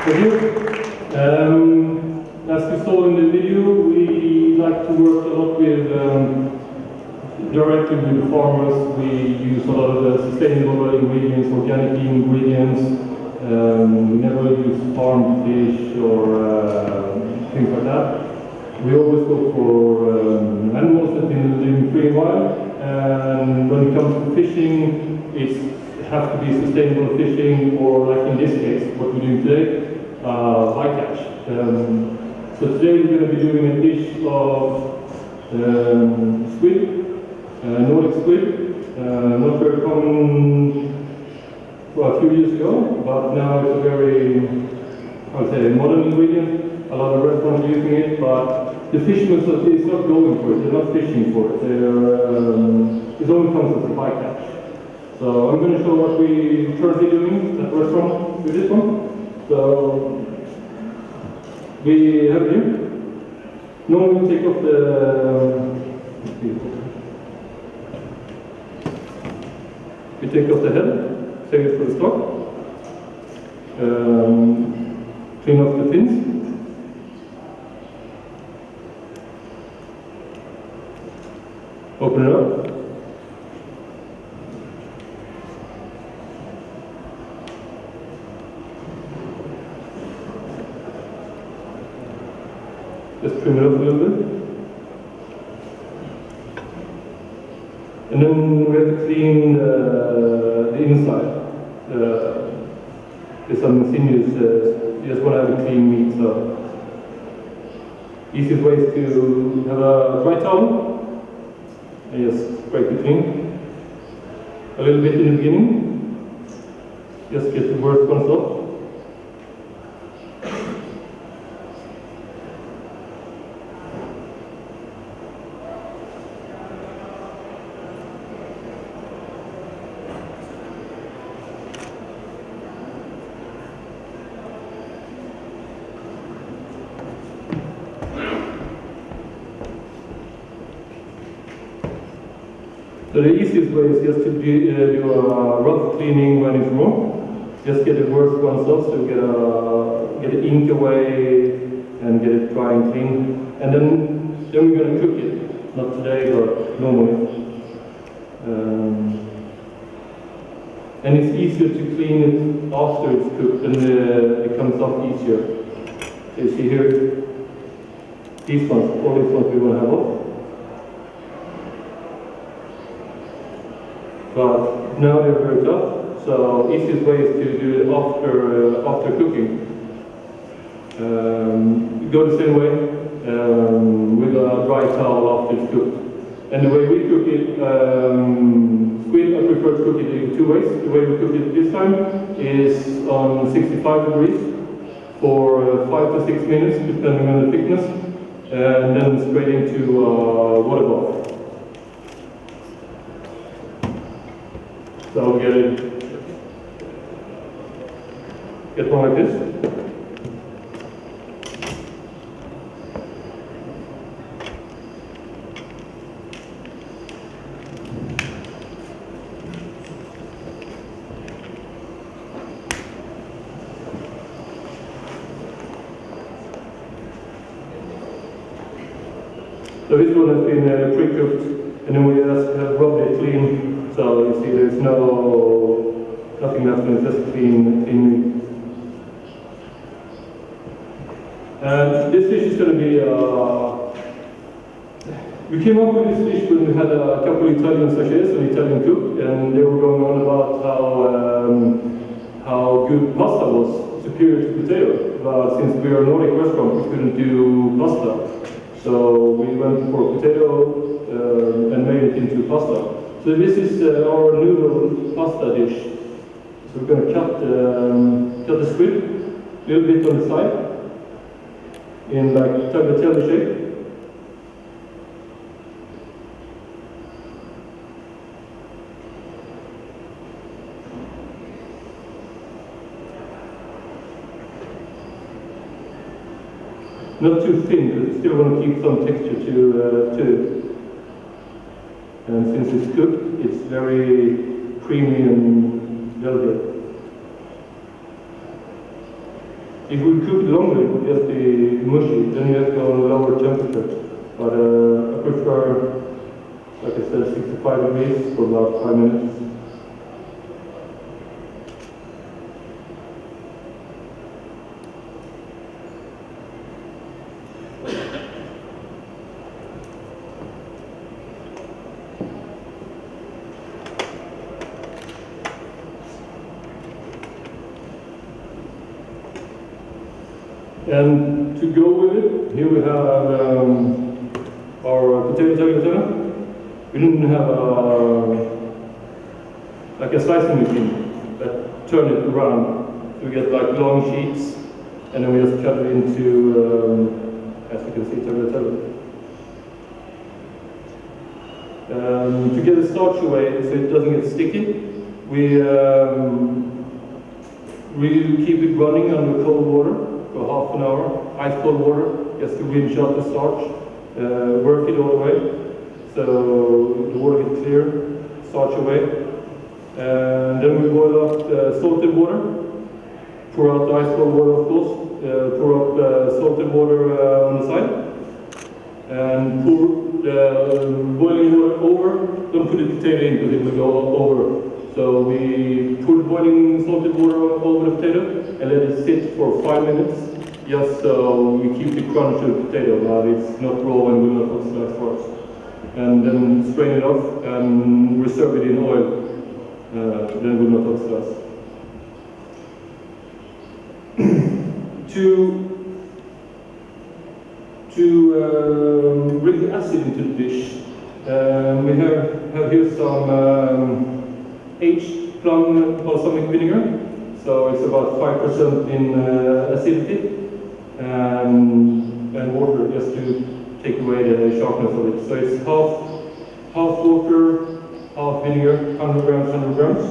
Thank you. As you saw in the video, we like to work a lot with directly with farmers. We use a lot of the sustainable ingredients, organic ingredients. We never use farmed fish or things like that. We always go for animals that have been living free and wild. And when it comes to fishing, it has to be sustainable fishing, or like in this case, what we're doing today, bycatch. So today we're going to be doing a dish of squid, Nordic squid, not very common a few years ago, but now it's a very, I would say, modern ingredient. A lot of restaurants are using it, but the fishermen is not going for it, they're not fishing for it. It only comes as a bycatch. So I'm going to show what we're currently doing at the restaurant with this one. So we have here. Normally we take off the head, save it for the stock. Clean off the fins. Open it up. Just trim it up a little bit. And then we have to clean the inside. There's some sinews, you just want to have a clean meat. So easiest way is to have a dry towel and just scrape it clean. A little bit in the beginning, just get the worst ones off. So the easiest way is just to do a rough cleaning when it's raw. Just get the worst ones off, so get the ink away and get it dry and clean. And then we're going to cook it. Not today, but normally. And it's easier to clean it after it's cooked, and it comes off easier. So you see here, these ones, all these ones we want to have off. But now they're very tough, so easiest way is to do it after cooking. Go the same way with a dry towel after it's cooked. And the way we cook it, squid, I prefer to cook it in two ways. The way we cook it this time is on 65 degrees for 5 to 6 minutes, depending on the thickness, and then straight into water bath. So I'll get one like this. So this one has been pre-cooked, and then we just have rubbed it clean. So you see there's nothing left, it's just clean meat. And this dish is going to be, we came up with this dish when we had a couple of Italian sachets, an Italian cook, and they were going on about how good pasta was superior to potato. But since we are a Nordic restaurant, we couldn't do pasta. So we went for potato and made it into pasta. So this is our noodle pasta dish. So we're going to cut the squid a little bit on the side in like tagliatelle shape. Not too thin, but still want to keep some texture to it. And since it's cooked, it's very creamy and velvety. If we cook it longer, it would just be mushy. Then you have to go on a lower temperature. But I prefer, like I said, 65 degrees for about 5 minutes. And to go with it, here we have our potato tagliatelle. We didn't have like a slicing machine that turn it around. So we get like long sheets, and then we just cut it into, as you can see, tagliatelle. To get the starch away so it doesn't get sticky, we keep it running under cold water for half an hour, ice cold water, just to rinse out the starch, work it all the way, so the water gets clear, starch away. And then we boil up salted water, pour out the ice cold water of course, pour up salted water on the side, and pour the boiling water over, don't put the potato in because it will go over. So we pour the boiling salted water over the potato and let it sit for 5 minutes, just so we keep the crunch of the potato, but it's not raw and will not oxidize for us. And then strain it off and reserve it in oil, then it will not oxidize. To bring the acid into the dish, we have here some aged plum balsamic vinegar. So it's about 5% in acidity and water, just to take away the sharpness of it. So it's half water, half vinegar, 100 grams, 100 grams.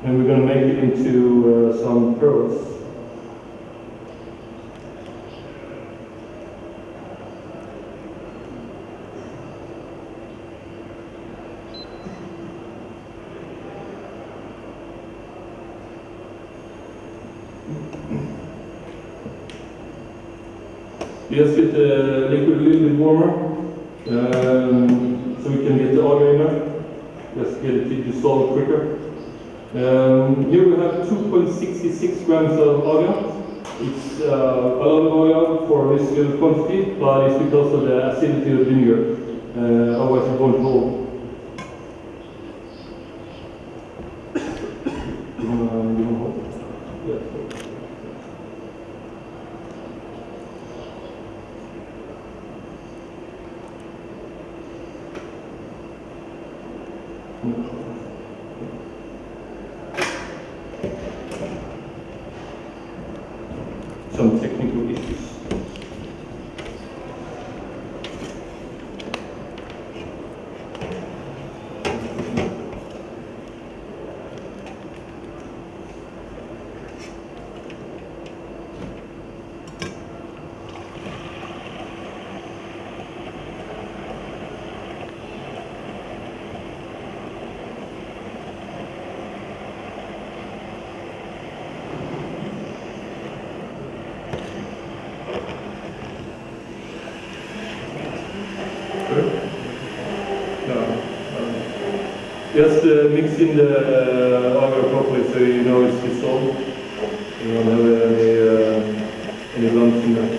And we're going to make it into some pearls. Just get the liquid a little bit warmer, so we can get the agar in there. Just get it to dissolve quicker. Here we have 2.66 grams of agar. It's a lot of agar for this quantity, but it's because of the acidity of vinegar. Otherwise it won't hold. Some technical issues. Just mix in the agar properly so you know it's dissolved. You don't have any lumps in there.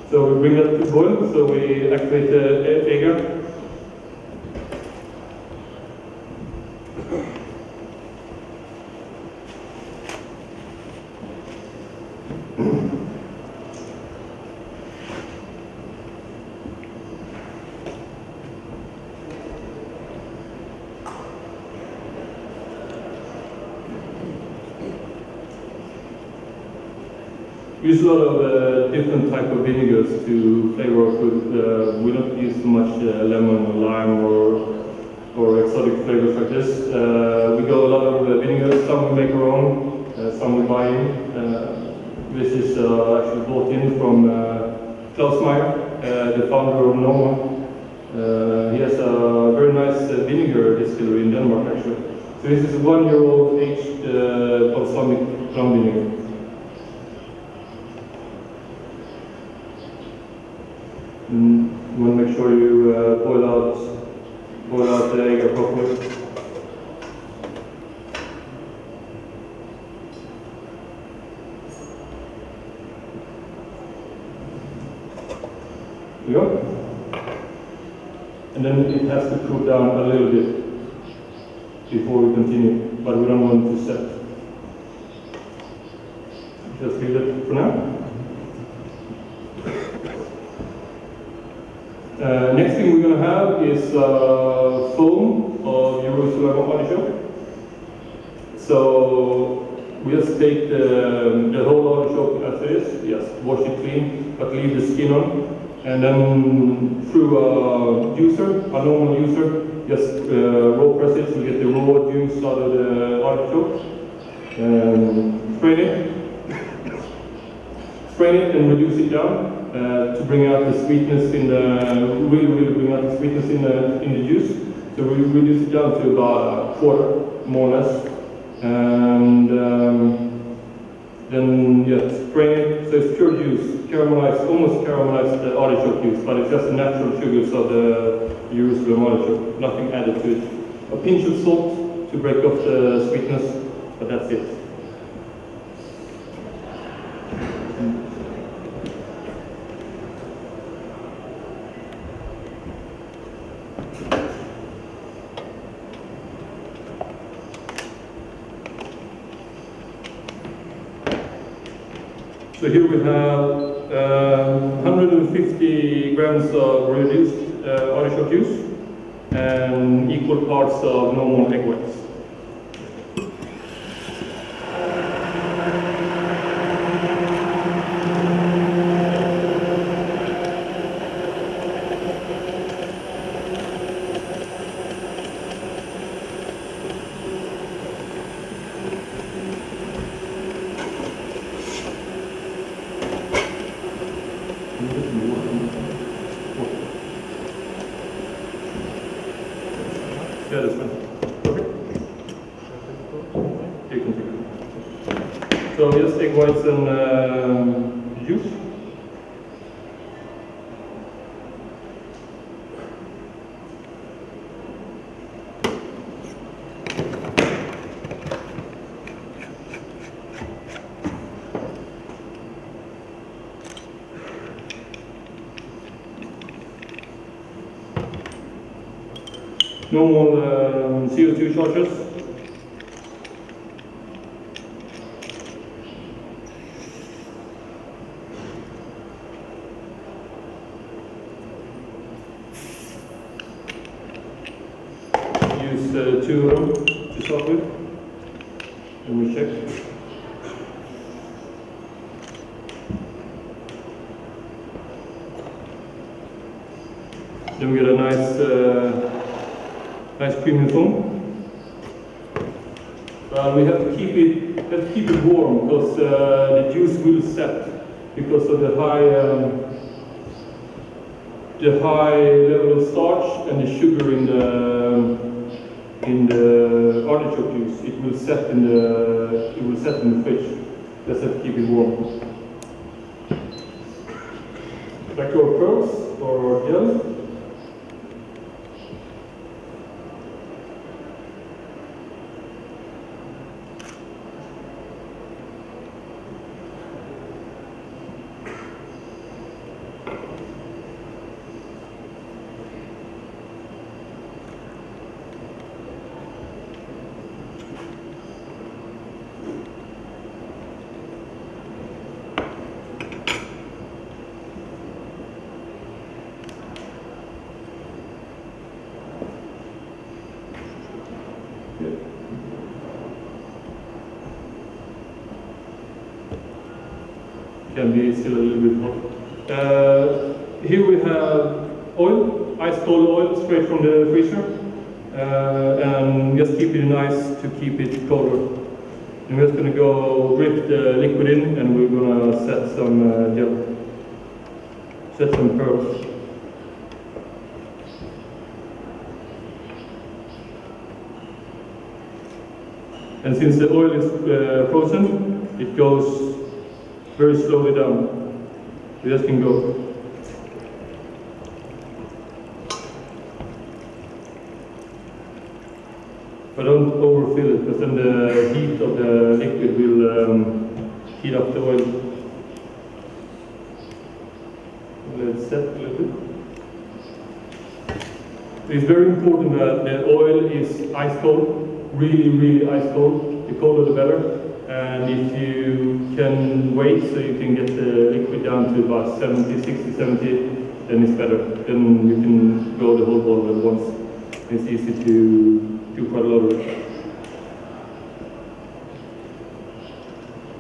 So we bring that to boil, so we activate the agar. We use a lot of different type of vinegars to flavor our food. We don't use so much lemon or lime or or exotic flavors like this. We got a lot of vinegars, some we make our own, some we buy in. This is actually bought in from Klaus Meyer, the founder of Noma. He has a very nice vinegar distillery in Denmark actually. So this is a 1-year-old aged balsamic plum vinegar. You want to make sure you boil out the egg properly. There you go. And then it has to cool down a little bit before we continue, but we don't want it to set. Just leave it for now. Next thing we're going to have is foam of Jerusalem artichoke. So we just take the whole artichoke as it is, yes, wash it clean, but leave the skin on. And then through a juicer, a normal juicer, just raw press it to get the raw juice out of the artichoke. Strain it and reduce it down. To bring out the sweetness in the, really bring out the sweetness in the juice. So we reduce it down to about a quarter, more or less. And then, yeah, strain it. So it's pure juice, caramelized, almost caramelized artichoke juice, but it's just the natural sugars of the Jerusalem artichoke, nothing added to it. A pinch of salt to break off the sweetness, but that's it. So here we have 150 grams of reduced artichoke juice and equal parts of normal egg whites. Yeah, that's fine. Okay. You continue. So just egg whites and juice. Normal CO2 charges. Use 2 of them to start with, and we check. Then we get a nice creamy foam. We have to keep it warm because the juice will set because of the high level of starch and the sugar in the artichoke juice. It will set in the fridge. Just have to keep it warm. Back to our pearls or gel. Can be still a little bit hot. Here we have oil, ice cold oil straight from the freezer. and just keep it nice to keep it colder. And we're just going to go drip the liquid in, and we're going to set some gel, set some pearls. And since the oil is frozen, it goes very slowly down. We just can go. But don't overfill it, because then the heat of the liquid will heat up the oil. Let it set a little bit. It's very important that the oil is ice cold. Really, really ice cold. The colder the better. And if you can wait so you can get the liquid down to about 70, 60, 70, then it's better. Then you can go the whole bottle at once. It's easy to do quite a lot of it.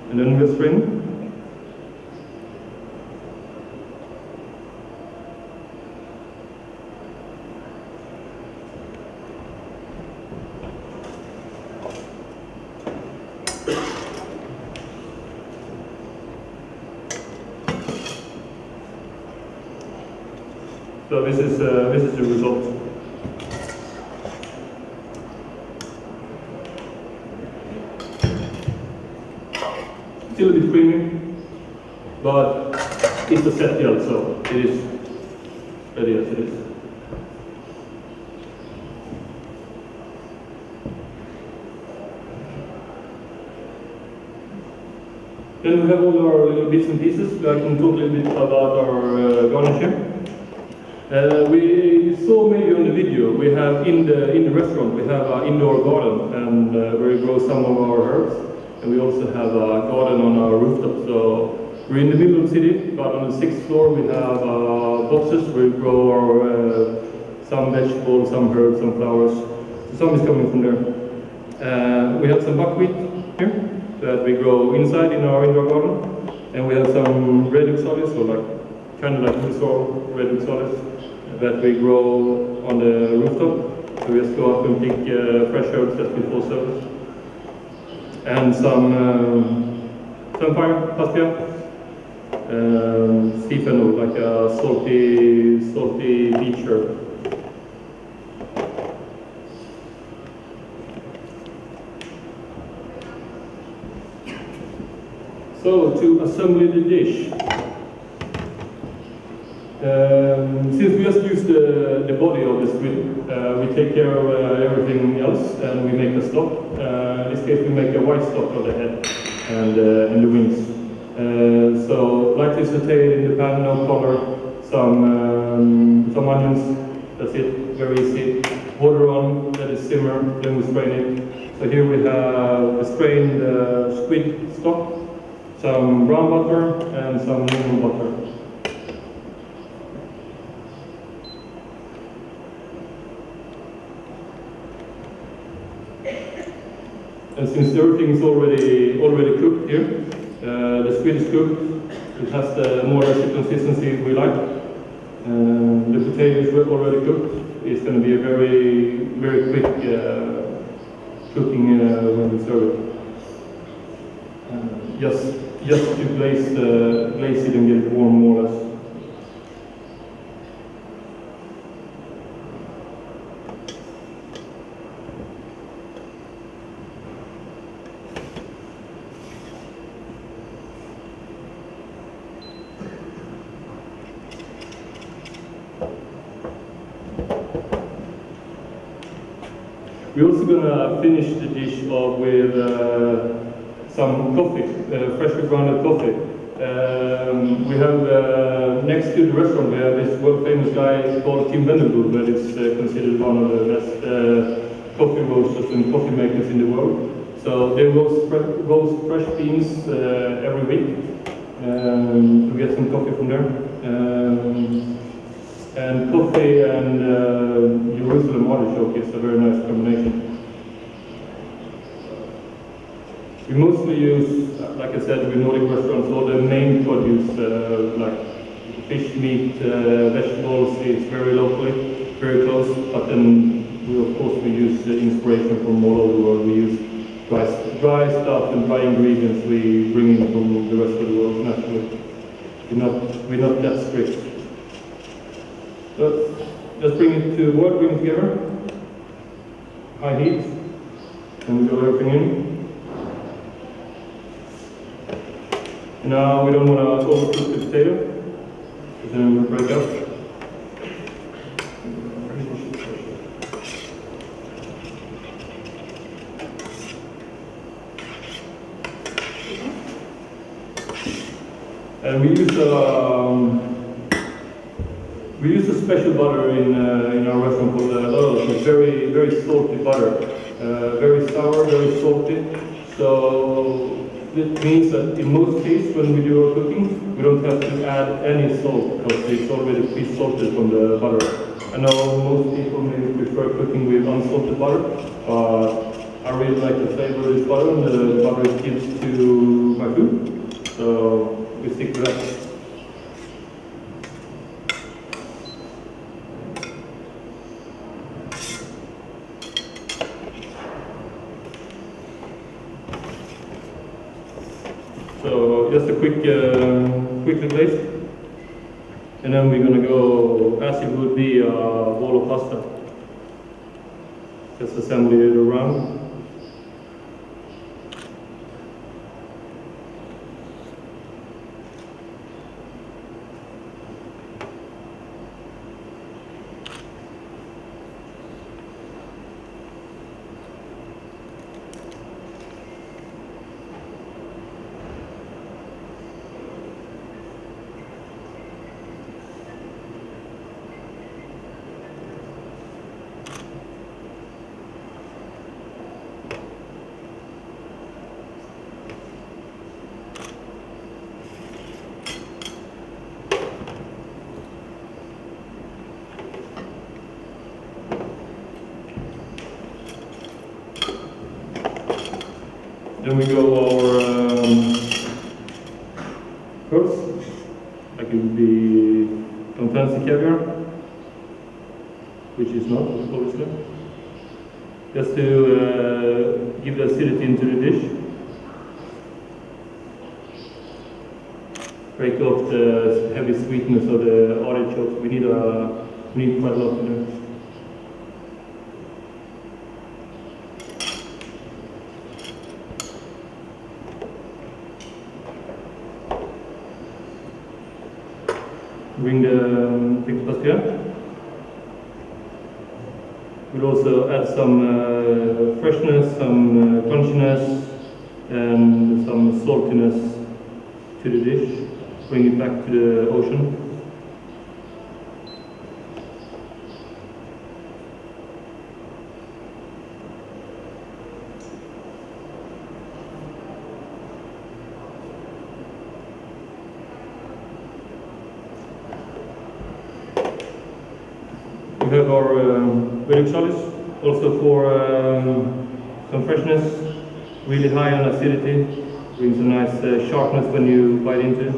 And then we'll strain. So this is the result. Still a bit creamy, but it's a set gel, so it is ready as it is. Then we have all our little bits and pieces. I can talk a little bit about our garnish here. We saw maybe on the video, we have in the restaurant, we have an indoor garden, and where we grow some of our herbs. And we also have a garden on our rooftop. So we're in the middle of the city, but on the 6th floor we have boxes where we grow our some vegetables, some herbs, some flowers. So some is coming from there. We have some buckwheat here that we grow inside in our indoor garden. And we have some red oxalis, or kind of like mussol, red oxalis, that we grow on the rooftop. So we just go up and pick fresh herbs just before service. And some fire, pastia, sea fennel, like a salty beach herb. So to assemble the dish, since we just use the body of the squid, we take care of everything else, and we make a stock. In this case, we make a white stock of the head and the wings. So lightly sauteed in the pan, no color. Some onions. That's it. Very easy. Water on. Let it simmer. Then we strain it. So here we have the strained squid stock, some brown butter, and some normal butter. And since everything is already cooked here, the squid is cooked. It has more or less the consistency we like. The potato is already cooked. It's going to be a very, very quick cooking when we serve it. Just to glaze it and get it warm more or less. We're also going to finish the dish off with some coffee, freshly grounded coffee. We have, next to the restaurant, we have this world-famous guy called Tim Vendelbo, that is considered one of the best coffee roasters and coffee makers in the world. So they roast fresh beans every week. We get some coffee from there. And coffee and Jerusalem artichoke is a very nice combination. We mostly use, like I said, with Nordic restaurants, all the main produce, like fish, meat, vegetables, it's very locally, very close, but then of course we use inspiration from all over the world. We use dry stuff and dry ingredients we bring in from the rest of the world naturally. We're not that strict. But let's bring it to work, bring it together. High heat, and we go everything in. Now we don't want to overcook the potato, because then it will break up. And we use a special butter in our restaurant called Earl. It's very, very salty butter, very sour, very salty. So it means that in most cases when we do our cooking, we don't have to add any salt because it's already pre-salted from the butter. I know most people may prefer cooking with unsalted butter, but I really like the flavor of this butter and the butter it gives to my food. So we stick to that. So just a quick glaze, and then we're gonna go as it would be a bowl of pasta. Just assemble it around. Then we go our pearls, like it would be some fancy caviar, which is not, obviously. Just to give the acidity into the dish. Break off the heavy sweetness of the artichokes. We need quite a lot to do. Bring the pickled pastilla. We'll also add some freshness, some crunchiness, and some saltiness to the dish. Bring it back to the ocean. We have our red chilies, also for some freshness, really high on acidity, brings a nice sharpness when you bite into it.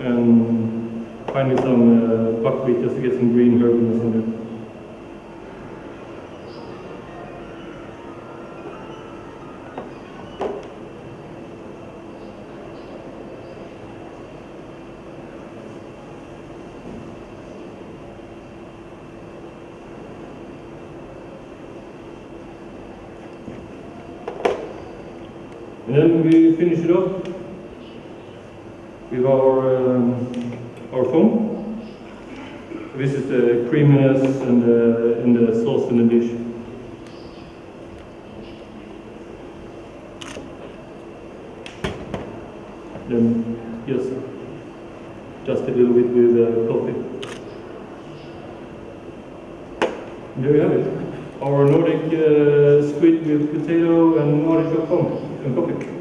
And finally some buckwheat just to get some green herbiness in there. And then we finish it off with our foam. This is the creaminess and the sauce in the dish. Then just a little bit with coffee. And there you have it. Our Nordic squid with potato and artichoke foam and coffee.